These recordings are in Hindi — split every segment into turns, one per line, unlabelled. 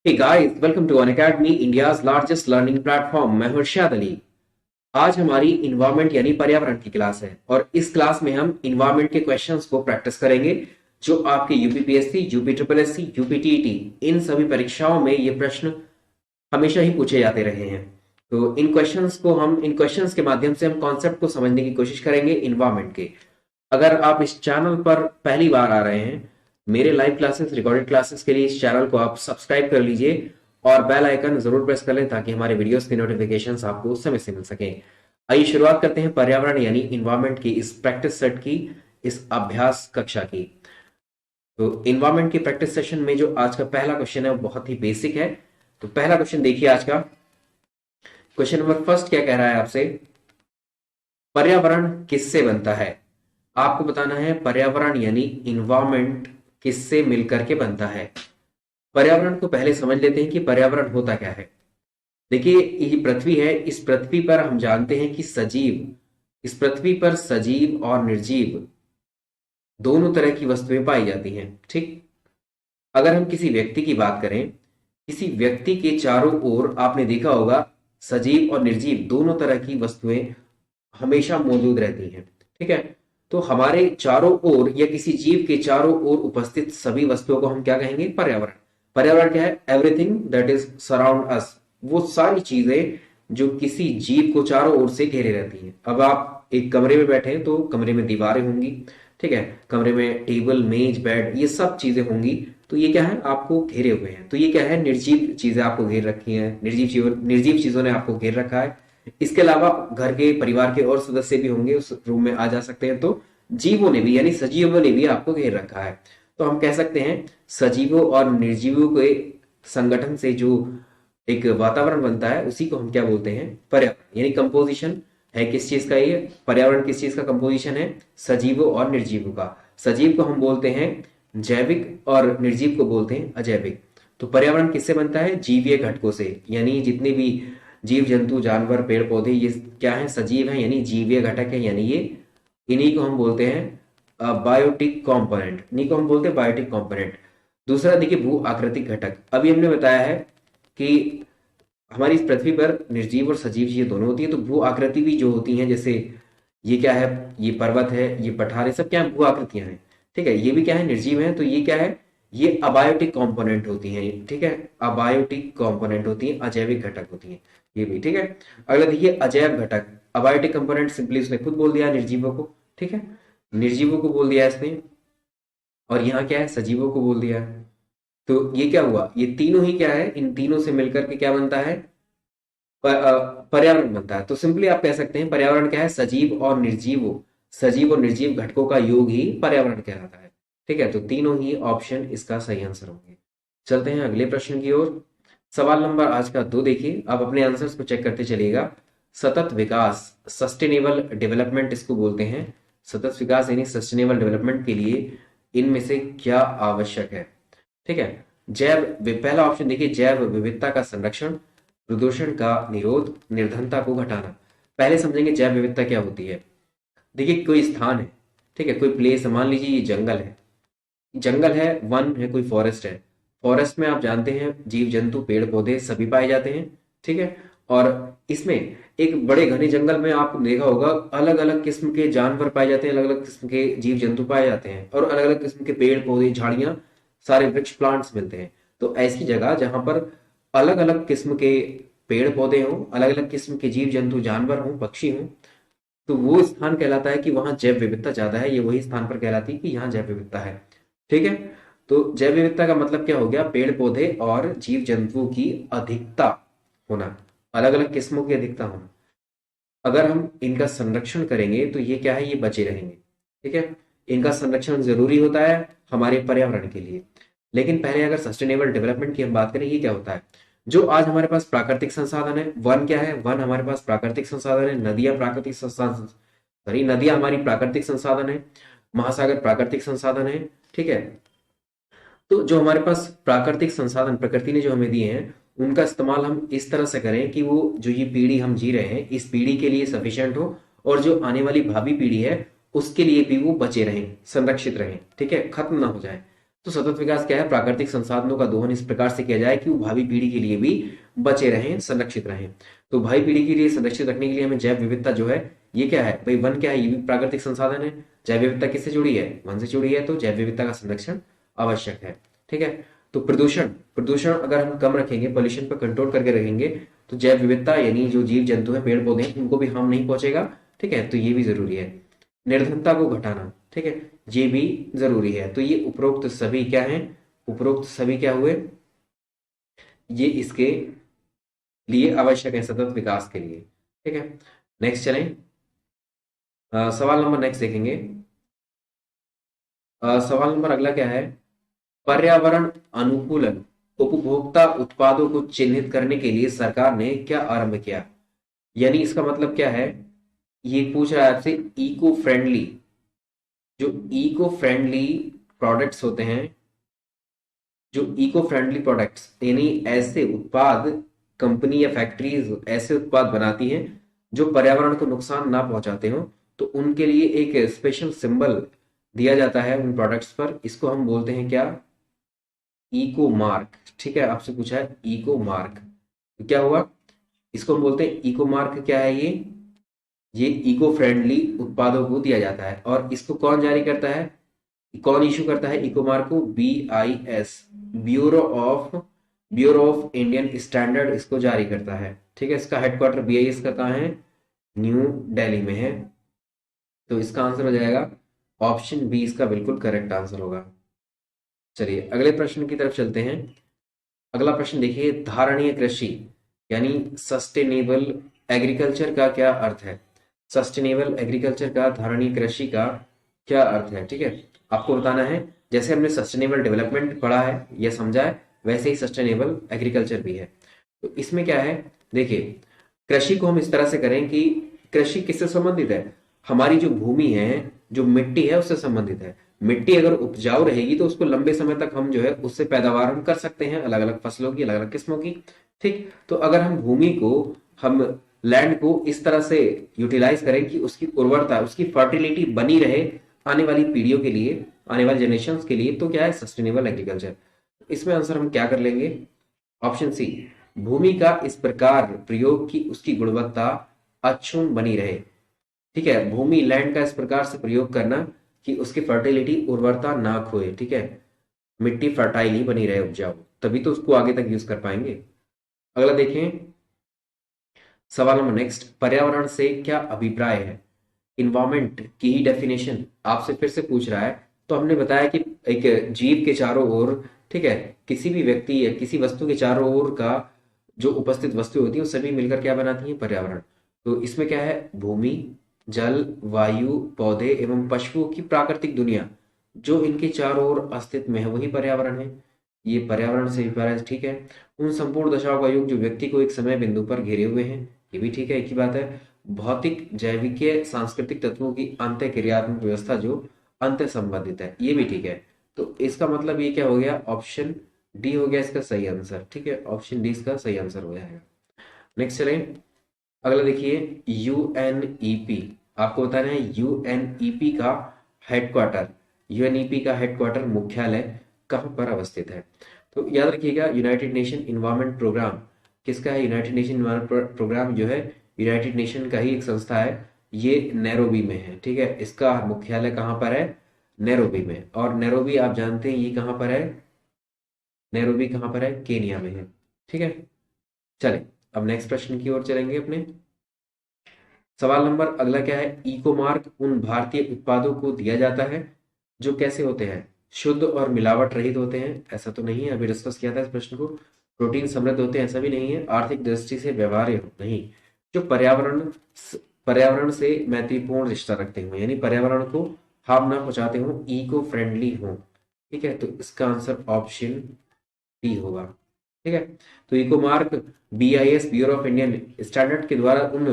Hey guys, welcome to Unacademy, India's largest learning platform। मैं हर्षाद अली। आज हमारी इन्वायरमेंट यानी पर्यावरण की क्लास है और इस क्लास में हम इन्वायरमेंट के क्वेश्चंस को प्रैक्टिस करेंगे जो आपके UPPSC, UP triple SC, UPTET इन सभी परीक्षाओं में ये प्रश्न हमेशा ही पूछे जाते रहे हैं। तो इन क्वेश्चंस के माध्यम से हम कॉन्सेप्ट को समझने की कोशिश करेंगे इन्वायरमेंट के। अगर आप इस चैनल पर पहली बार आ रहे हैं, मेरे लाइव क्लासेस, रिकॉर्डेड क्लासेस के लिए इस चैनल को आप सब्सक्राइब कर लीजिए और बेल आइकन जरूर प्रेस कर लें ताकि हमारे वीडियोस की नोटिफिकेशंस आपको समय से मिल सकें। आइए शुरुआत करते हैं पर्यावरण यानी इन्वायरमेंट की इस प्रैक्टिस सेट की, इस अभ्यास कक्षा की। तो इन्वायरमेंट की प्रैक्टिस सेशन में जो आज का पहला क्वेश्चन है वो बहुत ही बेसिक है। तो पहला क्वेश्चन देखिए आज का। क्वेश्चन नंबर फर्स्ट क्या कह रहा है आपसे? पर्यावरण किससे बनता है? आपको बताना है पर्यावरण यानी इन्वायरमेंट किससे मिलकर के बनता है। पर्यावरण को पहले समझ लेते हैं कि पर्यावरण होता क्या है। देखिए, ये पृथ्वी है। इस पृथ्वी पर हम जानते हैं कि इस पृथ्वी पर सजीव और निर्जीव दोनों तरह की वस्तुएं पाई जाती हैं। ठीक, अगर हम किसी व्यक्ति की बात करें, किसी व्यक्ति के चारों ओर आपने देखा होगा सजीव और निर्जीव दोनों तरह की वस्तुएं हमेशा मौजूद रहती हैं। ठीक है, तो हमारे चारों ओर या किसी जीव के चारों ओर उपस्थित सभी वस्तुओं को हम क्या कहेंगे? पर्यावरण। पर्यावरण क्या है? एवरीथिंग दैट इज सराउंड अस। वो सारी चीजें जो किसी जीव को चारों ओर से घेरे रहती हैं। अब आप एक कमरे में बैठे हैं तो कमरे में दीवारें होंगी। ठीक है, कमरे में टेबल, मेज, बेड, ये सब चीजें होंगी। तो ये क्या है? आपको घेरे हुए हैं। तो ये क्या है? निर्जीव चीजें आपको घेर रखी हैं, निर्जीव चीजों ने आपको घेर रखा है। इसके अलावा घर के परिवार के और सदस्य भी होंगे, उस रूम में आ जा सकते हैं। तो जीवों ने भी यानी सजीवों ने भी आपको घेर रखा है। तो हम कह सकते हैं सजीवों और निर्जीवों के संगठन से जो एक वातावरण बनता है उसी को हम क्या बोलते हैं? पर्यावरण। यानी कंपोजिशन है किस चीज का? ये पर्यावरण किस चीज का कंपोजिशन है? सजीवों और निर्जीवों का। सजीव को हम बोलते हैं जैविक और निर्जीव को बोलते हैं अजैविक। तो पर्यावरण किससे बनता है? जीवीय घटकों से। यानी जितने भी जीव जंतु, जानवर, पेड़ पौधे, ये क्या है? सजीव है यानी जीवीय घटक है। यानी ये इन्हीं को हम बोलते हैं बायोटिक कंपोनेंट। इन्हीं को हम बोलते हैं बायोटिक कंपोनेंट। दूसरा देखिए, भू आकृतिक घटक। अभी हमने बताया है कि हमारी इस पृथ्वी पर निर्जीव और सजीव चीजें दोनों होती है। तो भू आकृति भी जो होती हैं, जैसे ये क्या है? ये पर्वत है, ये पठार है, सब क्या है? भू आकृतियां हैं। ठीक है, ये भी क्या है? निर्जीव है। तो ये क्या है? ये अबायोटिक कंपोनेंट होती हैं। ठीक है, अबायोटिक कंपोनेंट होती हैं, अजैविक घटक होती हैं ये भी। ठीक है, अगला देखिए अजैव घटक। अबायोटिक कंपोनेंट सिंपली उसने खुद बोल दिया, निर्जीवों को। ठीक है, निर्जीवों को बोल दिया इसने, और यहाँ क्या है? सजीवों को बोल दिया। तो ये क्या हुआ? ये तीनों ही क्या है? इन तीनों से मिलकर के क्या बनता है? पर्यावरण बनता है। तो सिंपली आप कह सकते हैं पर्यावरण क्या है? सजीव और निर्जीव घटकों का योग ही पर्यावरण कहलाता है। ठीक है, तो तीनों ही ऑप्शन इसका सही आंसर होंगे। चलते हैं अगले प्रश्न की ओर। सवाल नंबर आज का 2 देखिए, आप अपने आंसर्स को चेक करते चलिएगा। सतत विकास, सस्टेनेबल डेवलपमेंट इसको बोलते हैं। सतत विकास यानी सस्टेनेबल डेवलपमेंट के लिए इनमें से क्या आवश्यक है? ठीक है, पहला ऑप्शन देखिए, जैव विविधता का संरक्षण, प्रदूषण का निरोध, निर्धनता को घटाना। पहले समझेंगे जैव विविधता क्या होती है। देखिए, कोई स्थान है, ठीक है, कोई प्लेस, मान लीजिए ये जंगल है, वन है, कोई फॉरेस्ट है। फॉरेस्ट में आप जानते हैं जीव जंतु, पेड़ पौधे सभी पाए जाते हैं। ठीक है, और इसमें एक बड़े घने जंगल में आप देखा होगा अलग अलग किस्म के जानवर पाए जाते हैं, अलग अलग किस्म के जीव जंतु पाए जाते हैं, और अलग अलग किस्म के पेड़ पौधे, झाड़ियां, सारे वृक्ष, प्लांट्स मिलते हैं। तो ऐसी जगह जहां पर अलग अलग किस्म के पेड़ पौधे हों, अलग अलग किस्म के जीव जंतु, जानवर हों, पक्षी हों, तो वो स्थान कहलाता है कि वहां जैव विविधता ज्यादा है। ये वही स्थान पर कहलाती है कि यहाँ जैव विविधता है। ठीक है, तो जैव विविधता का मतलब क्या हो गया? पेड़ पौधे और जीव जंतुओं की अधिकता होना, अलग अलग किस्मों की अधिकता होना। अगर हम इनका संरक्षण करेंगे तो ये क्या है? ये बचे रहेंगे। ठीक है, इनका संरक्षण जरूरी होता है हमारे पर्यावरण के लिए। लेकिन पहले अगर सस्टेनेबल डेवलपमेंट की हम बात करें, ये क्या होता है? जो आज हमारे पास प्राकृतिक संसाधन है, वन क्या है? वन हमारे पास प्राकृतिक संसाधन है। नदियां प्राकृतिक संसाधन, सॉरी, नदियां हमारी प्राकृतिक संसाधन है। महासागर प्राकृतिक संसाधन है। ठीक है, तो जो हमारे पास प्राकृतिक संसाधन प्रकृति ने जो हमें दिए हैं, उनका इस्तेमाल हम इस तरह से करें कि वो जो ये पीढ़ी हम जी रहे हैं, इस पीढ़ी के लिए सफिशिएंट हो, और जो आने वाली भावी पीढ़ी है उसके लिए भी वो बचे रहें, संरक्षित रहें। ठीक है, खत्म ना हो जाए। तो सतत विकास क्या है? प्राकृतिक संसाधनों का दोहन इस प्रकार से किया जाए कि वो भावी पीढ़ी के लिए भी बचे रहें, संरक्षित रहें। तो भावी पीढ़ी के लिए संरक्षित रखने के लिए हमें जैव विविधता जो है, ये क्या है भाई? वन क्या है? ये भी प्राकृतिक संसाधन है। जैव विविधता किससे जुड़ी है? वन से जुड़ी है, तो जैव विविधता का संरक्षण आवश्यक है। ठीक है। तो प्रदूषण, प्रदूषण अगर हम कम रखेंगे, पॉल्यूशन पर कंट्रोल करके रखेंगे, तो जैव विविधता यानी जो जीव जंतु है, पेड़ पौधे हैं, उनको भी हार्म नहीं पहुंचेगा। ठीक है, तो ये भी जरूरी है। निर्धनता को घटाना, ठीक है, ये भी जरूरी है। तो ये उपरोक्त सभी क्या हैं? उपरोक्त सभी क्या हुए? ये इसके लिए आवश्यक है सतत विकास के लिए। ठीक है, नेक्स्ट चलें। सवाल नंबर नेक्स्ट देखेंगे। सवाल नंबर अगला क्या है? पर्यावरण अनुकूलन उपभोक्ता उत्पादों को चिन्हित करने के लिए सरकार ने क्या आरंभ किया? यानी इसका मतलब क्या है? ये पूछ रहा है आपसे, इको फ्रेंडली, जो इको फ्रेंडली प्रोडक्ट्स होते हैं, जो इको फ्रेंडली प्रोडक्ट्स यानी ऐसे उत्पाद, कंपनी या फैक्ट्रीज ऐसे उत्पाद बनाती हैं जो पर्यावरण को नुकसान ना पहुंचाते हो, तो उनके लिए एक स्पेशल सिंबल दिया जाता है उन प्रोडक्ट्स पर। इसको हम बोलते हैं क्या? Eco mark. ठीक है, आपसे पूछा है इको मार्क, तो क्या हुआ? इसको हम बोलते हैं इको मार्क। क्या है ये इको फ्रेंडली उत्पादों को दिया जाता है। और इसको कौन जारी करता है? कौन इशू करता है इको मार्क को? BIS, bureau of Indian standard इसको जारी करता है। ठीक है, इसका हेडक्वार्टर BIS का कहाँ है? न्यू दिल्ली में है। तो इसका आंसर हो जाएगा ऑप्शन बी, इसका बिल्कुल करेक्ट आंसर होगा। चलिए अगले प्रश्न की तरफ चलते हैं। अगला प्रश्न देखिए, धारणीय कृषि यानी सस्टेनेबल एग्रीकल्चर का क्या अर्थ है? सस्टेनेबल एग्रीकल्चर का, धारणीय कृषि का क्या अर्थ है? ठीक है, आपको बताना है। जैसे हमने सस्टेनेबल डेवलपमेंट पढ़ा है या समझा है, वैसे ही सस्टेनेबल एग्रीकल्चर भी है। तो इसमें क्या है? देखिए, कृषि को हम इस तरह से करें कि कृषि किससे संबंधित है? हमारी जो भूमि है, जो मिट्टी है, उससे संबंधित है। मिट्टी अगर उपजाऊ रहेगी तो उसको लंबे समय तक हम जो है उससे पैदावार हम कर सकते हैं, अलग अलग फसलों की, अलग अलग किस्मों की। ठीक, तो अगर हम भूमि को, हम लैंड को इस तरह से यूटिलाइज करें कि उसकी उर्वरता, उसकी फर्टिलिटी बनी रहे आने वाली पीढ़ियों के लिए, आने वाले जनरेशन के लिए, तो क्या है? Sustainable agriculture. इसमें आंसर हम क्या कर लेंगे? ऑप्शन सी, भूमि का इस प्रकार प्रयोग कि उसकी गुणवत्ता अक्षुण्ण बनी रहे। ठीक है, भूमि, लैंड का इस प्रकार से प्रयोग करना कि उसकी फर्टिलिटी, उर्वरता ना खोए। ठीक है, मिट्टी फर्टाइल ही बनी रहे, उपजाऊ, तभी तो उसको आगे तक यूज कर पाएंगे। अगला देखें, सवाल नंबर नेक्स्ट, पर्यावरण से क्या अभिप्राय है? इन्वायरमेंट की ही डेफिनेशन आपसे फिर से पूछ रहा है। तो हमने बताया कि एक जीव के चारों ओर, ठीक है, किसी भी व्यक्ति या किसी वस्तु के चारों ओर का जो उपस्थित वस्तु होती है, वो सभी मिलकर क्या बनाती है? पर्यावरण। तो इसमें क्या है? भूमि, जल, वायु, पौधे एवं पशुओं की प्राकृतिक दुनिया, जो इनके चारों ओर अस्तित्व में है, वही पर्यावरण है। ये पर्यावरण से अभिप्राय, ठीक है। उन संपूर्ण दशाओं का योग जो व्यक्ति को एक समय बिंदु पर घेरे हुए हैं, ये भी ठीक है, एक ही बात है। भौतिक, जैविकीय, सांस्कृतिक तत्वों की अंत क्रियात्मक व्यवस्था जो अंत संबंधित है, ये भी ठीक है। तो इसका मतलब ये क्या हो गया? ऑप्शन डी हो गया इसका सही आंसर। ठीक है, ऑप्शन डी इसका सही आंसर हो जाएगा। नेक्स्ट चलें, अगला देखिए, UNEP। आपको बताना है UNEP का हेडक्वार्टर, UNEP का हेडक्वार्टर, मुख्यालय कहाँ पर अवस्थित है? तो याद रखिएगा, यूनाइटेड नेशन इन्वायरमेंट प्रोग्राम किसका है? यूनाइटेड नेशन इन्वायरमेंट प्रोग्राम जो है, यूनाइटेड नेशन का ही एक संस्था है। ये नैरोबी में है। ठीक है, इसका मुख्यालय कहाँ पर है? नैरोबी में। और नैरोबी आप जानते हैं ये कहाँ पर है? नैरोबी कहाँ पर है? केनिया में है। ठीक है, चले अब नेक्स्ट प्रश्न की ओर चलेंगे अपने। सवाल नंबर अगला क्या है? इको मार्क उन भारतीय उत्पादों को दिया जाता है जो कैसे होते हैं? शुद्ध और मिलावट रहित होते हैं? ऐसा तो नहीं है, अभी डिस्कस किया था इस प्रश्न को। प्रोटीन समृद्ध होते हैं? ऐसा भी नहीं है। आर्थिक दृष्टि से व्यवहार्य हो? नहीं। जो पर्यावरण से मैत्रीपूर्ण रिश्ता रखते हो, यानी पर्यावरण को हार्म ना पहुंचाते हो, इको फ्रेंडली हो। ठीक है, तो इसका आंसर ऑप्शन डी होगा। ठीक है, तो eco mark BIS, bureau of Indian standard के द्वारा उन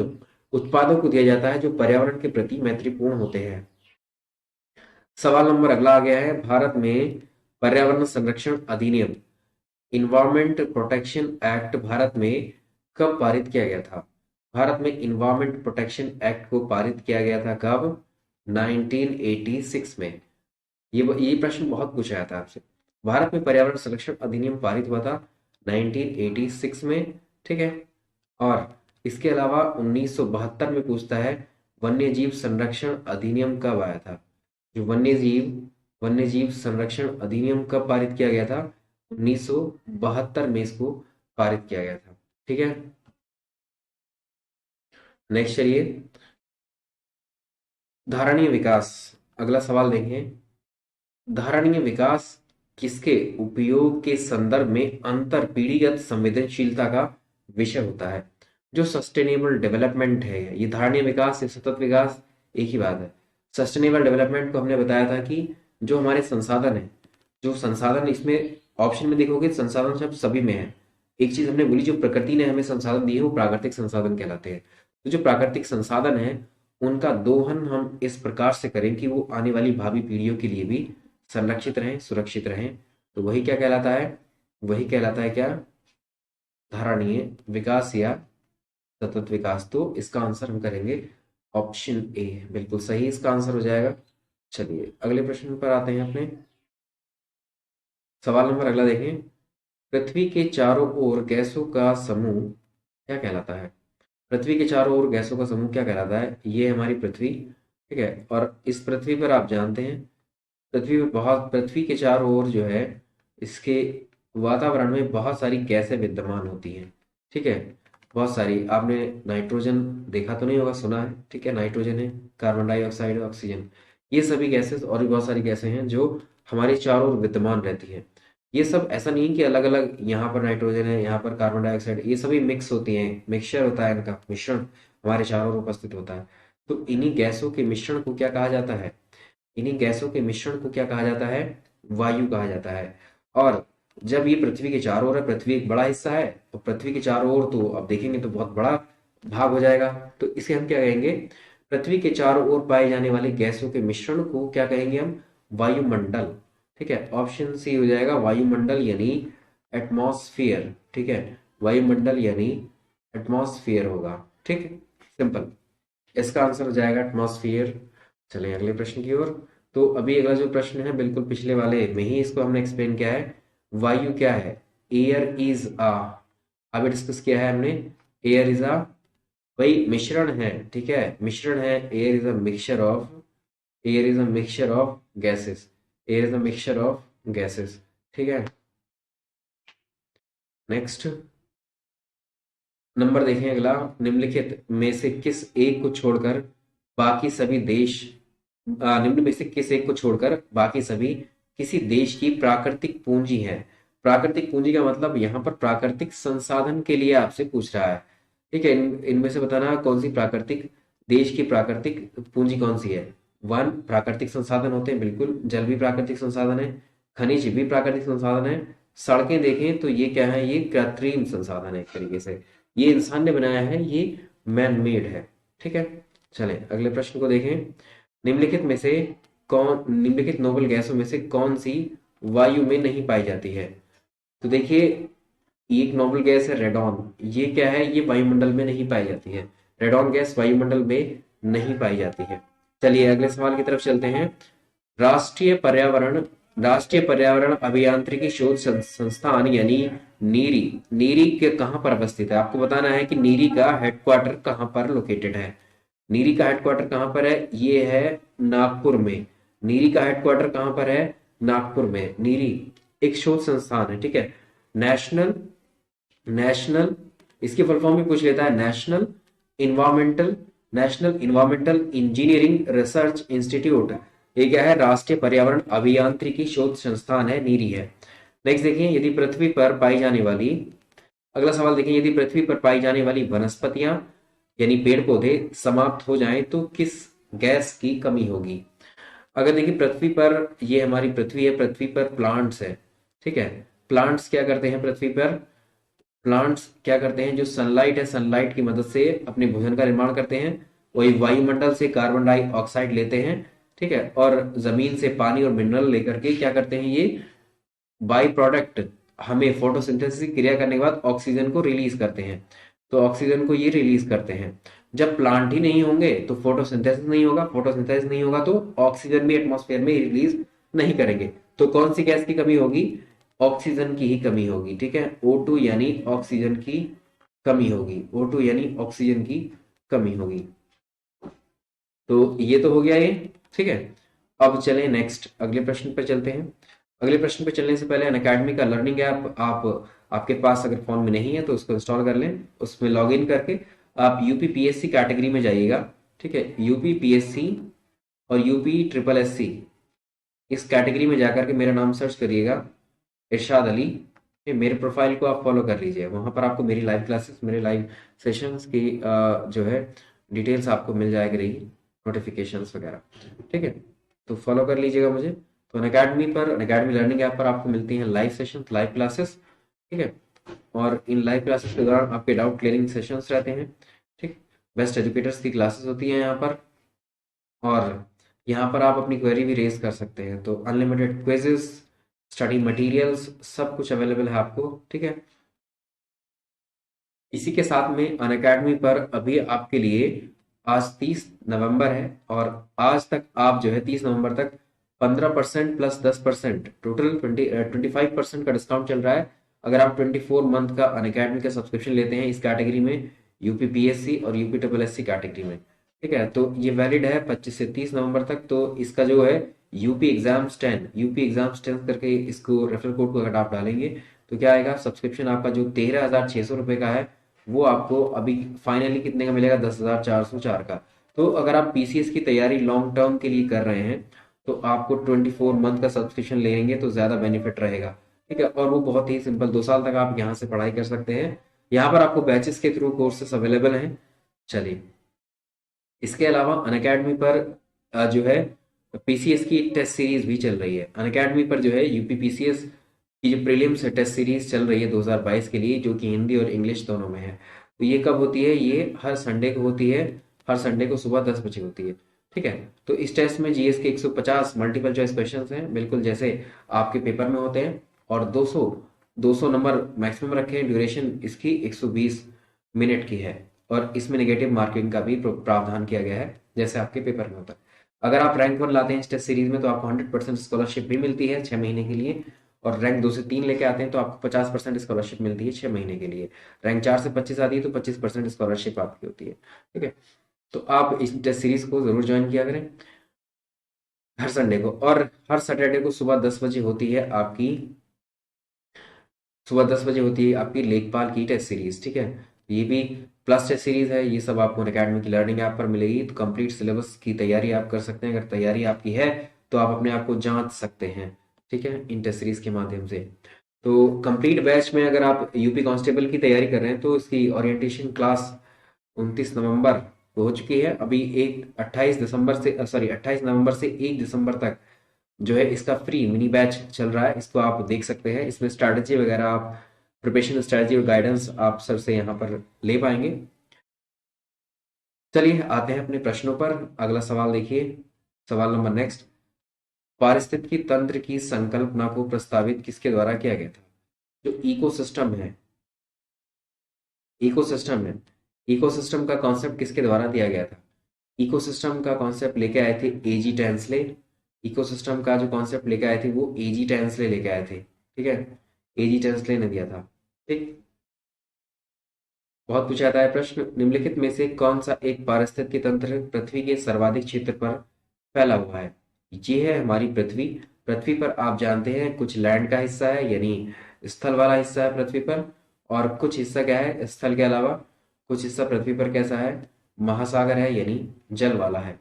उत्पादों को दिया जाता है जो पर्यावरण के प्रति मैत्रीपूर्ण होते हैं। सवाल नंबर अगला आ गया है, भारत में पर्यावरण संरक्षण अधिनियम, इन्वायरमेंट प्रोटेक्शन एक्ट भारत में कब पारित किया गया था? भारत में इन्वायरमेंट प्रोटेक्शन एक्ट को पारित किया गया था कब? 1986 में। ये प्रश्न बहुत पूछा था आपसे। भारत में पर्यावरण संरक्षण अधिनियम पारित हुआ था 1986 में, ठीक है। और इसके अलावा 1972 में पूछता है वन्य जीव संरक्षण अधिनियम कब आया था। जो वन्य जीव संरक्षण अधिनियम कब पारित किया गया था, 1972 में इसको पारित किया गया था, ठीक है। नेक्स्ट चलिए, धारणीय विकास, अगला सवाल देखें। धारणीय विकास किसके उपयोग के संदर्भ में अंतर पीढ़ीगत संवेदनशीलता का विषय होता है। जो सस्टेनेबल डेवलपमेंट है, ये धारणीय विकास या सतत विकास एक ही बात है। सस्टेनेबल डेवलपमेंट को हमने बताया था कि जो हमारे संसाधन है, जो संसाधन, इसमें ऑप्शन में देखोगे संसाधन शब्द सभी में है। एक चीज हमने बोली, जो प्रकृति ने हमें संसाधन दिए वो प्राकृतिक संसाधन कहलाते हैं। तो जो प्राकृतिक संसाधन है उनका दोहन हम इस प्रकार से करें कि वो आने वाली भावी पीढ़ियों के लिए भी संरक्षित रहें, सुरक्षित रहें। तो वही क्या कहलाता है, वही कहलाता है क्या, धारणीय विकास या सतत विकास। तो इसका आंसर हम करेंगे ऑप्शन ए, बिल्कुल सही इसका आंसर हो जाएगा। चलिए अगले प्रश्न पर आते हैं अपने। सवाल नंबर अगला देखें। पृथ्वी के चारों ओर गैसों का समूह क्या कहलाता है। पृथ्वी के चारों ओर गैसों का समूह क्या कहलाता है। ये हमारी पृथ्वी, ठीक है। और इस पृथ्वी पर आप जानते हैं पृथ्वी के चारों ओर जो है इसके वातावरण में बहुत सारी गैसें विद्यमान होती हैं, ठीक है। बहुत सारी, आपने नाइट्रोजन देखा तो नहीं होगा, सुना है, ठीक है। नाइट्रोजन है, कार्बन डाइऑक्साइड, ऑक्सीजन, ये सभी गैसेस और भी बहुत सारी गैसें हैं जो हमारे चारों ओर विद्यमान रहती हैं। ये सब ऐसा नहीं कि अलग अलग, यहाँ पर नाइट्रोजन है, यहाँ पर कार्बन डाइऑक्साइड, ये सभी मिक्स होती हैं, मिक्सचर होता है, इनका मिश्रण हमारे चारों ओर उपस्थित होता है। तो इन्हीं गैसों के मिश्रण को क्या कहा जाता है, इन्हीं गैसों के मिश्रण को क्या कहा जाता है, वायु कहा जाता है। और जब ये पृथ्वी के चारों ओर है, पृथ्वी एक बड़ा हिस्सा है, तो पृथ्वी के चारों ओर तो अब देखेंगे तो बहुत बड़ा भाग हो जाएगा। तो इसे हम क्या कहेंगे, पृथ्वी के चारों ओर पाए जाने वाले गैसों के मिश्रण को क्या कहेंगे हम, वायुमंडल, ठीक है। ऑप्शन सी हो जाएगा वायुमंडल यानी एटमॉस्फेयर, ठीक है। वायुमंडल यानी एटमॉस्फेयर होगा, ठीक है, सिंपल। इसका आंसर हो जाएगा एटमॉस्फेयर। चलिए अगले प्रश्न की ओर। तो अभी अगला जो प्रश्न है बिल्कुल पिछले वाले में ही इसको हमने एक्सप्लेन किया है। वायु क्या है, एयर इज आ, अभी डिस्कस किया है हमने। एयर इज आ, वही मिश्रण है, ठीक है, मिश्रण है। Air is a mixture of, air is a mixture of gases, air is a mixture of gases, ठीक है। नेक्स्ट नंबर देखें अगला। निम्नलिखित में से किस एक को छोड़कर बाकी सभी देश, निम्न में से किस एक को छोड़कर बाकी सभी किसी देश की प्राकृतिक पूंजी है। प्राकृतिक पूंजी का मतलब यहाँ पर प्राकृतिक संसाधन के लिए आपसे पूछ रहा है, ठीक है। इनमें से बताना कौन सी प्राकृतिक, देश की प्राकृतिक पूंजी कौन सी है। वन, प्राकृतिक संसाधन होते हैं, बिल्कुल, जल भी प्राकृतिक संसाधन है, खनिज भी प्राकृतिक संसाधन है, सड़कें देखें तो ये क्या है, ये कृत्रिम संसाधन है एक तरीके से, ये इंसान ने बनाया है, ये मैन मेड है, ठीक है। चलें अगले प्रश्न को देखें। निम्नलिखित नोबल गैसों में से कौन सी वायु में नहीं पाई जाती है। तो देखिए, एक नोबल गैस है रेडॉन, ये क्या है, ये वायुमंडल में नहीं पाई जाती है। रेडॉन गैस वायुमंडल में नहीं पाई जाती है। चलिए अगले सवाल की तरफ चलते हैं। राष्ट्रीय पर्यावरण राष्ट्रीय पर्यावरण अभियांत्रिकी शोध संस्थान यानी नीरी, नीरी के कहाँ पर अवस्थित है। आपको बताना है कि नीरी का हेडक्वार्टर कहाँ पर लोकेटेड है। नीरी का हेडक्वार्टर कहाँ पर है, ये है नागपुर में। नीरी का हेडक्वार्टर कहाँ पर है, नागपुर में। नीरी एक शोध संस्थान है, ठीक है। नेशनल नेशनल इसकी फुल फॉर्म भी पूछ लेता है, national environmental engineering research institute. ये क्या है, राष्ट्रीय पर्यावरण अभियांत्रिकी शोध संस्थान है, नीरी है। नेक्स्ट देखिए, यदि पृथ्वी पर पाई जाने वाली, अगला सवाल देखिए, यदि पृथ्वी पर पाई जाने वाली वनस्पतियां यानी पेड़ पौधे समाप्त हो जाएं तो किस गैस की कमी होगी। अगर देखिए पृथ्वी पर, ये हमारी पृथ्वी है, पृथ्वी पर प्लांट्स है, ठीक है। प्लांट्स क्या करते हैं पृथ्वी पर, प्लांट्स क्या करते हैं, जो सनलाइट है, सनलाइट की मदद से अपने भोजन का निर्माण करते हैं। वही वायुमंडल से कार्बन डाइऑक्साइड लेते हैं, ठीक है, और जमीन से पानी और मिनरल लेकर के क्या करते हैं, ये बाई प्रोडक्ट हमें फोटोसिंथेसिस क्रिया करने के बाद ऑक्सीजन को रिलीज करते हैं। तो ऑक्सीजन को ये रिलीज करते हैं। जब प्लांट ही नहीं होंगे तो फोटोसिंथेसिस नहीं होगा, फोटोसिंथेसिस नहीं होगा तो ऑक्सीजन भी एटमॉस्फेयर में रिलीज नहीं करेंगे। तो कौन सी गैस की कमी होगी? ऑक्सीजन की ही कमी होगी, ठीक है। O2 यानी ऑक्सीजन की कमी होगी, O2 यानी ऑक्सीजन की कमी होगी। तो ये तो हो गया ये, ठीक है। अब चलें नेक्स्ट अगले प्रश्न पर चलते हैं। अगले प्रश्न पर चलने से पहले अनअकैडमी का लर्निंग ऐप आप आपके पास अगर फोन में नहीं है तो उसको इंस्टॉल कर लें। उसमें लॉग इन करके आप यूपीपीएससी कैटेगरी में जाइएगा, ठीक है। यूपीपीएससी और यूपी SSS इस कैटेगरी में जाकर के मेरा नाम सर्च करिएगा, इरशाद अली। मेरे प्रोफाइल को आप फॉलो कर लीजिए, वहाँ पर आपको मेरी लाइव क्लासेस, मेरे लाइव सेशंस की जो है डिटेल्स आपको मिल जाएगी रही, नोटिफिकेशंस वगैरह, ठीक है। तो फॉलो कर लीजिएगा मुझे। तो अनअकैडमी लर्निंग ऐप पर आपको मिलती हैं लाइव सेशंस, लाइव क्लासेस, ठीक है। और इन लाइव क्लासेस के दौरान आपके डाउट क्लियरिंग सेशंस रहते हैं, ठीक। बेस्ट एजुकेटर्स की क्लासेस होती हैं यहाँ पर, और यहाँ पर आप अपनी क्वेरी भी रेज कर सकते हैं। तो अनलिमिटेड क्विजेस, स्टडी मटेरियल्स सब कुछ अवेलेबल है आपको, ठीक है। इसी के साथ में अनअकैडमी पर अभी आपके लिए आज 30 नवंबर है, और आज तक आप जो है 30 नवंबर तक 15% प्लस 10% टोटल 25% का डिस्काउंट चल रहा है। अगर आप 24 मंथ का अनअकैडमी का सब्सक्रिप्शन लेते हैं इस कैटेगरी में, यूपीपीएससी और यूपीएससी कैटेगरी में, ठीक है। तो ये वैलिड है 25 से 30 नवंबर तक। तो इसका जो है यूपी एग्जाम्स 10 करके इसको रेफरल कोड को अगर आप डालेंगे तो क्या आएगा, सब्सक्रिप्शन आपका जो 13,600 रुपये का है वो आपको अभी फाइनली कितने का मिलेगा, 10,404 का। तो अगर आप पीसीएस की तैयारी लॉन्ग टर्म के लिए कर रहे हैं तो आपको 24 मंथ का सब्सक्रिप्शन लेंगे तो ज़्यादा बेनिफिट रहेगा, ठीक है। और वो बहुत ही सिंपल, 2 साल तक आप यहाँ से पढ़ाई कर सकते हैं। यहाँ पर आपको बैचेस के थ्रू कोर्सेस अवेलेबल हैं। चलिए, इसके अलावा अनअकैडमी पर जो है पीसीएस की टेस्ट सीरीज भी चल रही है। अनअकैडमी पर जो है यूपी पीसीएस की जो प्रीलिम्स टेस्ट सीरीज चल रही है 2022 के लिए, जो कि हिंदी और इंग्लिश दोनों में है। तो ये कब होती है? ये हर संडे को होती है, हर संडे को सुबह 10 बजे होती है, ठीक है। तो इस टेस्ट में जीएस के 150 मल्टीपल चॉइस क्वेश्चंस हैं, बिल्कुल जैसे आपके पेपर में होते हैं। और 200 नंबर मैक्सिमम रखे हैं। ड्यूरेशन इसकी 120 मिनट की है, और इसमें नेगेटिव मार्किंग का भी प्रावधान किया गया है जैसे आपके पेपर में होता है। अगर आप रैंक 1 लाते हैं इस टेस्ट सीरीज में तो आपको 100% स्कॉलरशिप भी मिलती है 6 महीने के लिए। और रैंक 2 से 3 लेके आते हैं तो आपको 50% स्कॉलरशिप मिलती है 6 महीने के लिए। रैंक 4 से 25 आती है तो 25% स्कॉलरशिप आपकी होती है, ठीक है। तो आप इस टेस्ट सीरीज को जरूर ज्वाइन किया करें हर संडे को। और हर सैटरडे को सुबह 10 बजे होती है आपकी लेखपाल की टेस्ट सीरीज, ठीक है। ये भी प्लस टेस्ट सीरीज है। ये सब आपको अकेडमी की लर्निंग ऐप पर मिलेगी। तो कंप्लीट सिलेबस की तैयारी आप कर सकते हैं। अगर तैयारी आपकी है तो आप अपने आप को जांच सकते हैं, ठीक है, इन टेस्ट सीरीज के माध्यम से। तो कंप्लीट बैच में अगर आप यूपी कांस्टेबल की तैयारी कर रहे हैं तो इसकी ओरिएंटेशन क्लास 29 नवंबर को हो चुकी है। अभी एक 28 नवंबर से 1 दिसंबर तक जो है इसका फ्री मिनी बैच चल रहा है। इसको आप देख सकते हैं। इसमें स्ट्रैटेजी वगैरह, आप प्रिपरेशन स्ट्रैटेजी और गाइडेंस आप सर से यहाँ पर ले पाएंगे। चलिए आते हैं अपने प्रश्नों पर। अगला सवाल देखिए, सवाल नंबर नेक्स्ट। पारिस्थितिकी तंत्र की संकल्पना को प्रस्तावित किसके द्वारा किया गया था? जो इकोसिस्टम का कॉन्सेप्ट किसके द्वारा दिया गया था? इकोसिस्टम का कॉन्सेप्ट लेके आए थे एजी टेंसले। इकोसिस्टम का जो कॉन्सेप्ट लेके आए थे वो एजी टेंसले लेके आए थे, ठीक है। एजी टेंसले ने दिया था, ठीक। बहुत पूछा जाता है प्रश्न, निम्नलिखित में से कौन सा एक पारिस्थितिकी तंत्र पृथ्वी के सर्वाधिक क्षेत्र पर फैला हुआ है? ये है हमारी पृथ्वी। पृथ्वी पर आप जानते हैं कुछ लैंड का हिस्सा है, यानी स्थल वाला हिस्सा है पृथ्वी पर, और कुछ हिस्सा क्या है स्थल के अलावा, कुछ हिस्सा पृथ्वी पर कैसा है, महासागर है, यानी जल वाला है।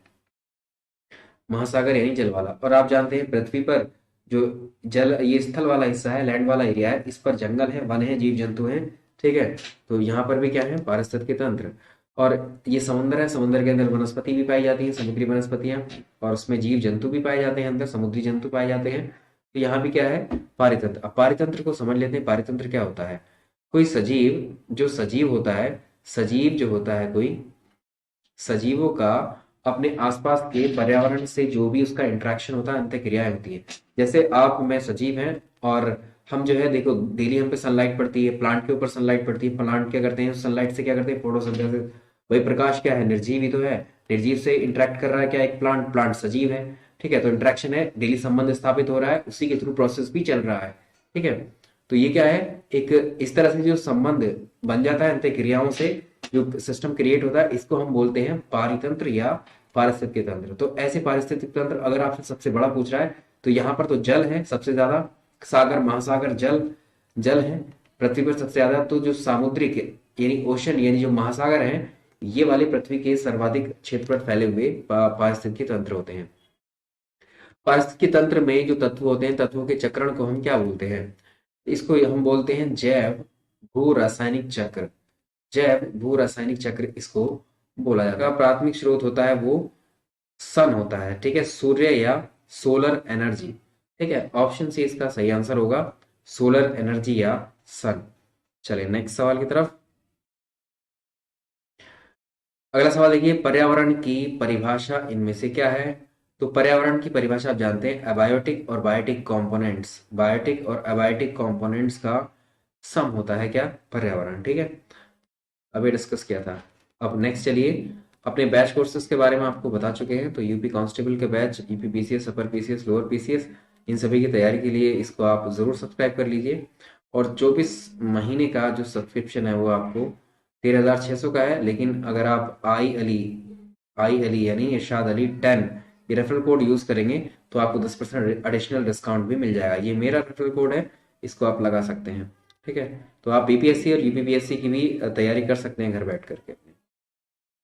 महासागर यानी जल वाला। और आप जानते हैं पृथ्वी पर जो जल, ये स्थल वाला हिस्सा है, लैंड वाला एरिया है, इस पर जंगल है, वन है, जीव जंतु हैं, ठीक है। तो यहाँ पर भी क्या है, पारिस्थितिकी तंत्र। और ये समुद्र है, समुद्र के अंदर वनस्पति भी पाई जाती है, समुद्री वनस्पतियां, और उसमें जीव जंतु भी पाए जाते हैं, अंदर समुद्री जंतु पाए जाते हैं। तो यहाँ भी क्या है, पारितंत्र। अब पारितंत्र को समझ लेते हैं। पारितंत्र क्या होता है? कोई सजीव, जो सजीव होता है, सजीव जो होता है कोई, सजीवों का अपने आसपास के पर्यावरण से जो भी उसका इंटरेक्शन होता है, अंत क्रियाएं होती है। जैसे आप मैं सजीव हैं, और हम जो है देखो डेली हम पे सनलाइट पड़ती है, प्लांट के ऊपर सनलाइट पड़ती है। प्लांट क्या करते हैं, सनलाइट से क्या करते हैं, फोटोसिंथेसिस। वही प्रकाश क्या है, निर्जीव ही तो है। निर्जीव से इंटरेक्ट कर रहा है क्या एक प्लांट, प्लांट सजीव है। ठीक है, तो इंटरेक्शन है, डेली संबंध स्थापित हो रहा है, उसी के थ्रू प्रोसेस भी चल रहा है। ठीक है, तो ये क्या है, एक इस तरह से जो संबंध बन जाता है अंत क्रियाओं से, जो सिस्टम क्रिएट होता है, इसको हम बोलते हैं पारितंत्र या पारिस्थितिक तंत्र। तो ऐसे पारिस्थितिक तंत्र अगर आपसे सबसे बड़ा पूछ रहा है तो यहाँ पर तो जल है सबसे ज्यादा, सागर महासागर जल जल है पृथ्वी पर सबसे ज्यादा। तो जो सामुद्रिक यानी ओशन यानी जो महासागर है, ये वाले पृथ्वी के सर्वाधिक क्षेत्र पर फैले हुए पारिस्थितिकी तंत्र होते हैं। पारिस्थितिकी तंत्र में जो तत्व होते हैं, तत्वों के चक्रण को हम क्या बोलते हैं, इसको हम बोलते हैं जैव भू रासायनिक चक्र। जैव भू रासायनिक चक्र इसको बोला जाता है। प्राथमिक स्रोत होता है वो सन होता है, ठीक है, सूर्य या सोलर एनर्जी। ठीक है, ऑप्शन सी इसका सही आंसर होगा, सोलर एनर्जी या सन। चलिए नेक्स्ट सवाल की तरफ। अगला सवाल देखिए, पर्यावरण की परिभाषा इनमें से क्या है। तो पर्यावरण की परिभाषा आप जानते हैं, एबायोटिक और बायोटिक कंपोनेंट्स, बायोटिक और एबायोटिक कंपोनेंट्स का सम होता है क्या, पर्यावरण। ठीक है, अभी डिस्कस किया था। अब नेक्स्ट चलिए, अपने बैच कोर्सेज के बारे में आपको बता चुके हैं। तो यूपी कांस्टेबल के batch, UP PCS, upper PCS, lower PCS, इन सभी की तैयारी के लिए इसको आप जरूर सब्सक्राइब कर लीजिए। और 24 महीने का जो सब्सक्रिप्शन है वो आपको 13,600 का है। लेकिन अगर आप आई अली यानी इरशाद अली 10 ये रेफरल कोड यूज करेंगे तो आपको 10% एडिशनल डिस्काउंट भी मिल जाएगा। ये मेरा रेफरल कोड है, इसको आप लगा सकते हैं। ठीक है, तो आप बीपीएससी और यूपीपीएससी की भी तैयारी कर सकते हैं घर बैठ करके।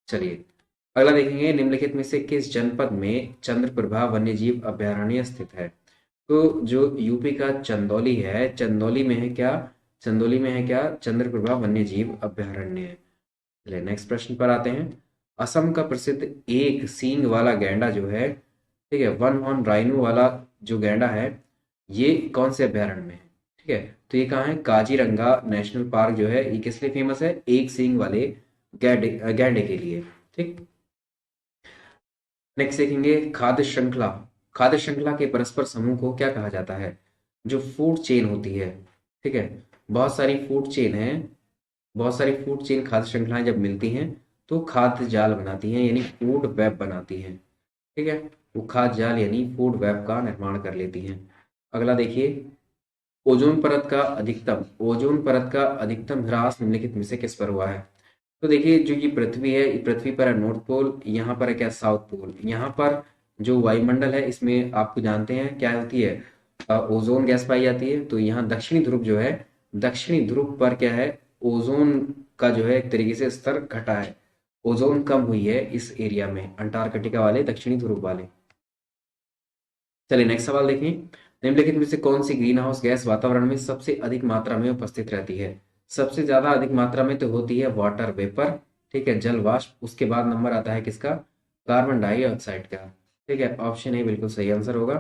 चलिए अगला देखेंगे, निम्नलिखित में से किस जनपद में चंद्रप्रभा वन्यजीव अभयारण्य स्थित है। तो जो यूपी का चंदौली है, चंदौली में है क्या, चंदौली में है क्या चंद्रप्रभा वन्यजीव अभयारण्य है। चलिए नेक्स्ट प्रश्न पर आते हैं। असम का प्रसिद्ध एक सींग वाला गैंडा जो है, ठीक है, वन हॉर्न राइनो वाला जो गैंडा है, ये कौन से अभयारण्य में है। ठीक है, तो ये कहाँ है, काजीरंगा नेशनल पार्क जो है, ये किस लिए फेमस है, एक सींग वाले गैंडे गैंडे के लिए। ठीक, नेक्स्ट देखेंगे, खाद्य श्रृंखला। खाद्य श्रृंखला के परस्पर समूह को क्या कहा जाता है, जो फूड चेन होती है। ठीक है, बहुत सारी फूड चेन है, बहुत सारी फूड चेन खाद्य श्रृंखलाएं जब मिलती हैं तो खाद्य जाल बनाती हैं, यानी फूड वेब बनाती हैं। ठीक है, वो खाद्य जाल यानी फूड वेब का निर्माण कर लेती हैं। अगला देखिए, ओजोन परत का अधिकतम ह्रास निम्नलिखित में से किस पर हुआ है। तो देखिए, जो ये पृथ्वी है, पृथ्वी पर है नॉर्थ पोल, यहाँ पर है क्या, साउथ पोल। यहाँ पर जो वायुमंडल है इसमें आपको जानते हैं क्या होती है, ओजोन गैस पाई जाती है। तो यहाँ दक्षिणी ध्रुव जो है, दक्षिणी ध्रुव पर क्या है, ओजोन का जो है एक तरीके से स्तर घटा है, ओजोन कम हुई है इस एरिया में, अंटार्कटिका वाले दक्षिणी ध्रुव वाले। चलिए नेक्स्ट सवाल देखें, निम्नलिखित में से कौन सी ग्रीन हाउस गैस वातावरण में सबसे अधिक मात्रा में उपस्थित रहती है। सबसे ज्यादा अधिक मात्रा में तो होती है वाटर वेपर, ठीक है, जल वाष्प। उसके बाद नंबर आता है किसका, कार्बन डाइऑक्साइड का। ठीक है, ऑप्शन ए बिल्कुल सही आंसर होगा।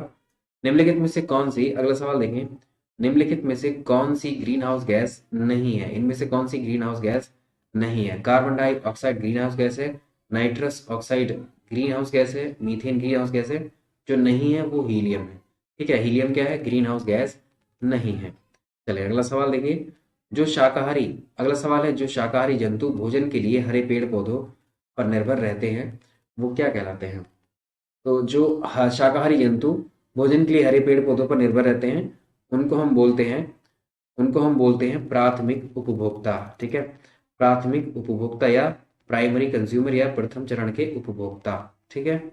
निम्नलिखित में से कौन सी, अगला सवाल देखें, निम्नलिखित में से कौन सी ग्रीन हाउस गैस नहीं है, इनमें से कौन सी ग्रीन हाउस गैस नहीं है। Carbon dioxide green house gas है, nitrous oxide green house gas है, मीथेन ग्रीन हाउस गैस है। जो नहीं है वो हीलियम है। ठीक है, हीलियम क्या है, ग्रीन हाउस गैस नहीं है। चलिए अगला सवाल देखिए, जो शाकाहारी, अगला सवाल है, जो शाकाहारी जंतु भोजन के लिए हरे पेड़ पौधों पर निर्भर रहते हैं वो क्या कहलाते हैं। तो जो शाकाहारी जंतु भोजन के लिए हरे पेड़ पौधों पर निर्भर रहते हैं उनको हम बोलते हैं, उनको हम बोलते हैं प्राथमिक उपभोक्ता। ठीक है, प्राथमिक उपभोक्ता या प्राइमरी कंज्यूमर या प्रथम चरण के उपभोक्ता। ठीक है,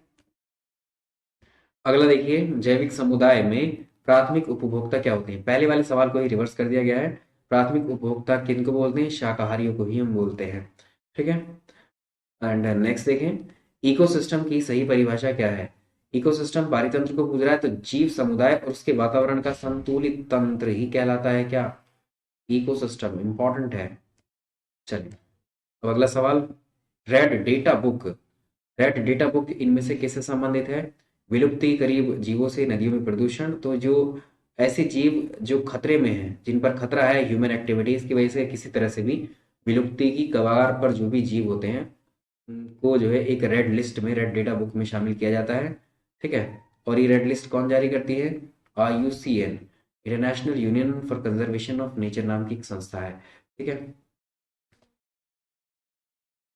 अगला देखिए, जैविक समुदाय में प्राथमिक उपभोक्ता क्या होते हैं। पहले वाले सवाल को ही रिवर्स कर दिया गया है, प्राथमिक उपभोक्ता किनको बोलते हैं, शाकाहारियों को ही हम बोलते हैं। ठीक है, एंड नेक्स्ट देखें, इकोसिस्टम की सही परिभाषा क्या है। इकोसिस्टम पारितंत्र को पूछ रहा है, तो जीव समुदाय और उसके वातावरण का संतुलित तंत्र ही कहलाता है क्या, इकोसिस्टम इंपॉर्टेंट है। चलिए अब अगला सवाल, red data book, red data book इनमें से किससे संबंधित है, विलुप्ति करीब जीवों से नदियों में प्रदूषण। तो जो ऐसे जीव जो खतरे में हैं, जिन पर खतरा है ह्यूमन एक्टिविटीज की वजह से किसी तरह से भी विलुप्ति की कगार पर जो भी जीव होते हैं उनको जो है एक रेड लिस्ट में, रेड डेटा बुक में शामिल किया जाता है। ठीक है, और ये रेड लिस्ट कौन जारी करती है, IUCN, international union for conservation of nature नाम की एक संस्था है। ठीक है,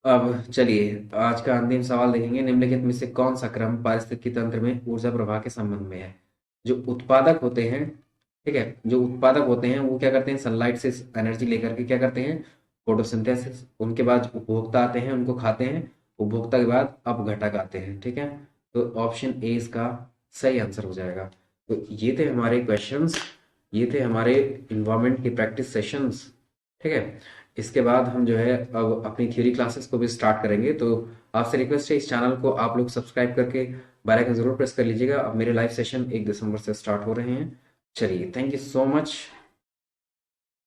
अब चलिए आज का अंतिम सवाल देखेंगे। निम्नलिखित में से कौन सा क्रम पारिस्थितिकी तंत्र में ऊर्जा प्रवाह के संबंध में है? जो उत्पादक होते हैं, ठीक है, जो उत्पादक होते हैं वो क्या करते हैं, सनलाइट से एनर्जी लेकर के क्या करते हैं, फोटोसिंथेसिस। उनके बाद उपभोक्ता आते हैं, उनको खाते हैं। उपभोक्ता के बाद अपघटक आते हैं, ठीक है। तो ऑप्शन ए इसका सही आंसर हो जाएगा। तो ये थे हमारे क्वेश्चंस, ये थे हमारे इन्वायरमेंट के प्रैक्टिस सेशंस, ठीक है। इसके बाद हम जो है अब अपनी थ्योरी क्लासेस को भी स्टार्ट करेंगे। तो आपसे रिक्वेस्ट है इस चैनल को आप लोग सब्सक्राइब करके बेल आइकन जरूर प्रेस कर लीजिएगा। अब मेरे लाइव सेशन 1 दिसंबर से स्टार्ट हो रहे हैं। चलिए, थैंक यू सो मच।